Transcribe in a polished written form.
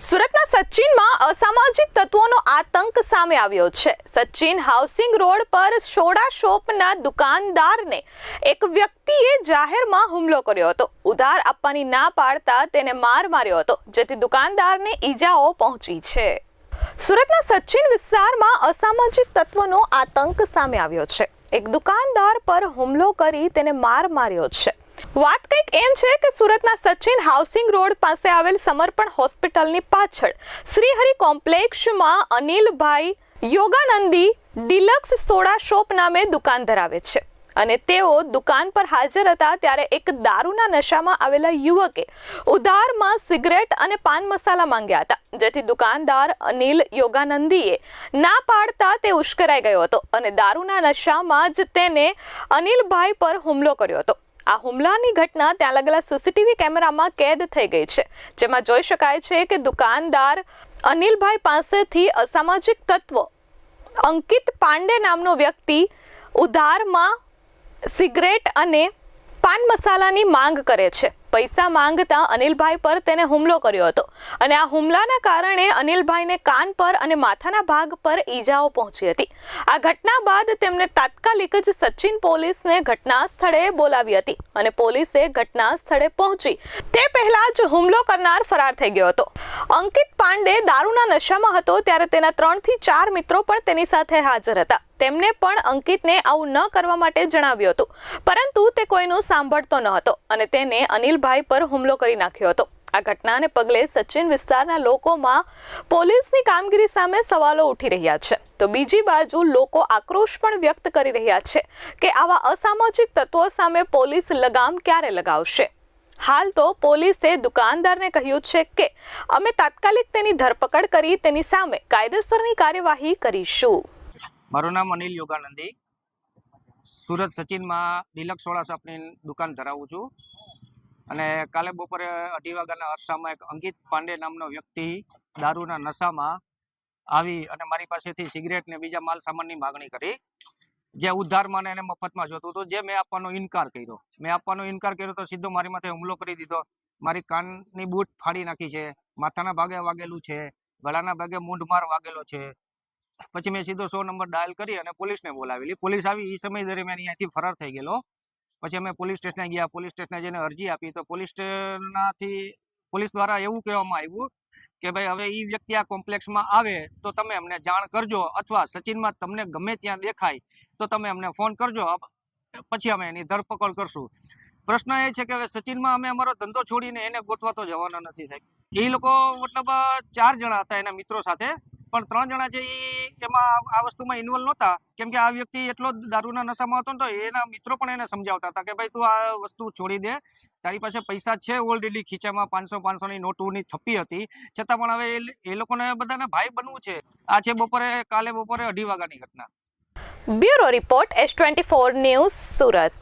સુરતના સચિનમાં અસામાજિક તત્વોનો આતંક સામે આવ્યો છે। સચિન હાઉસિંગ રોડ પર સોડા શોપના દુકાનદારને એક વ્યક્તિએ જાહેરમાં હુમલો કર્યો હતો। ઉધાર આપવાની ના પાડતા તેને માર માર્યો હતો, જેથી દુકાનદારને ઈજાઓ પહોંચી છે। સુરતના સચિન વિસ્તારમાં અસામાજિક તત્વોનો આતંક સામે આવ્યો છે। એક દુકાનદાર પર હુમલો કરી તેને માર માર્યો છે। વાત કંઈક એમ છે કે સુરતના સચિન હાઉસિંગ રોડ પાસે આવેલ સમર્પણ હોસ્પિટલની પાછળ શ્રીહરિ કોમ્પ્લેક્સમાં અનિલભાઈ યોગાનંદી ડિલક્સ સોડા શોપ નામે દુકાન ધરાવે છે અને તેઓ દુકાન પર હાજર હતા ત્યારે એક દારૂના નશામાં આવેલા યુવકે ઉધારમાં સિગરેટ અને પાન મસાલા માંગ્યા હતા, જેથી દુકાનદાર અનિલ યોગાનંદીએ ના પાડતા તે ઉશ્કેરાઈ ગયો હતો અને દારૂના નશામાં જ તેને અનિલભાઈ પર હુમલો કર્યો હતો। આ હુમલાની ઘટના ત્યાં લાગેલા સીસીટીવી કેમેરામાં કેદ થઈ ગઈ છે, જેમાં જોઈ શકાય છે કે દુકાનદાર અનિલભાઈ પાસેથી અસામાજિક તત્વ અંકિત પાંડે નામનો વ્યક્તિ ઉધારમાં સિગરેટ અને પાન મસાલાની માંગ કરે છે। પૈસા માંગતા અનિલભાઈ પર તેને હુમલો કર્યો હતો અને આ હુમલાના કારણે અનિલભાઈને કાન પર અને માથાના ભાગ પર ઈજાઓ પહોંચી હતી। આ ઘટના બાદ તેમને તાત્કાલિક જ સચિન પોલીસને ઘટના સ્થળે બોલાવી હતી અને પોલીસે ઘટના સ્થળે પહોંચી તે પહેલા જ હુમલો કરનાર ફરાર થઈ ગયો હતો। અંકિત પાંડે દારૂના નશામાં હતો ત્યારે તેના 3 થી 4 મિત્રો પણ તેની સાથે હાજર હતા। તેમને પણ અંકિતને આવું ન કરવા માટે જણાવ્યું હતું, પરંતુ તે કોઈનું સાંભળતો ન હતો અને તેને અનિલભાઈ પર હુમલો કરી નાખ્યો હતો। આ ઘટનાને પગલે સચિન વિસ્તારના લોકોમાં પોલીસની કામગીરી સામે સવાલો ઉઠી રહ્યા છે, તો બીજી બાજુ લોકો આક્રોશ પણ વ્યક્ત કરી રહ્યા છે કે આવા અસામાજિક તત્વો સામે પોલીસ લગામ ક્યારે લગાવશે। હાલ તો પોલીસે દુકાનદારને કહ્યું છે કે અમે તાત્કાલિક તેની ધરપકડ કરી તેની સામે કાયદેસરની કાર્યવાહી કરીશું। મારું નામ અનિલ યોગાનંદી, સુરત સચિનમાં ડિલક્સ સોડા શોપની દુકાન ધરાવું છું અને કાલે બપોરે 2:30 વાગ્યાના અરસામાં એક અંકિત પાંડે નામનો વ્યક્તિ દારૂના નશામાં આવી અને મારી પાસેથી સિગરેટ ને બીજા માલ સામાનની માગણી કરી, જે ઉધારમાં ને એને મફતમાં જોતું હતું, જે મેં આપવાનો ઇનકાર કર્યો। મેં આપવાનો ઇનકાર કર્યો તો સીધો મારી માથે હુમલો કરી દીધો। મારી કાનની બૂટ ફાડી નાખી છે, માથાના ભાગે વાગેલું છે, ગળાના ભાગે મૂંઢમાર વાગેલો છે। પછી મેં સીધો 100 નંબર ડાયલ કરી અને પોલીસને બોલાવેલી। પોલીસ આવી એ સમય દરમિયાન અહીંયાથી ફરાર થઈ ગયેલો। પછી અમે પોલીસ સ્ટેશને ગયા, પોલીસ સ્ટેશને જઈને અરજી આપી તો પોલીસ દ્વારા એવું કહેવામાં આવ્યું કે ભાઈ હવે એ વ્યક્તિ આ કોમ્પ્લેક્સમાં આવે તો તમે અમને જાણ કરજો, અથવા સચિનમાં તમને ગમે ત્યાં દેખાય તો તમે અમને ફોન કરજો, પછી અમે એની ધરપકડ કરશું। પ્રશ્ન એ છે કે હવે સચિનમાં અમે અમારો ધંધો છોડીને એને ગોતવા તો જવાના નથી સાહેબ। એ લોકો મતલબ 4 જણા હતા એના મિત્રો સાથે, પણ 3 જણા છે એમાં આ વસ્તુમાં ઇન્વોલ્વ નહોતા, કેમ કે આ વ્યક્તિ એટલો દારૂના નશામાં હતો ને તો એના મિત્રો પણ એને સમજાવતા હતા કે ભાઈ તું આ વસ્તુ છોડી દે, તારી પાસે પૈસા છે ઓલરેડી ખીચામાં 500 ની નોટોની થપ્પી હતી, છતાં પણ હવે એ લોકોને બધાને ભાઈ બનવું છે। આ છે કાલે બપોરે 2:30 વાગ્યાની ઘટના। Bureau report S24 news Surat.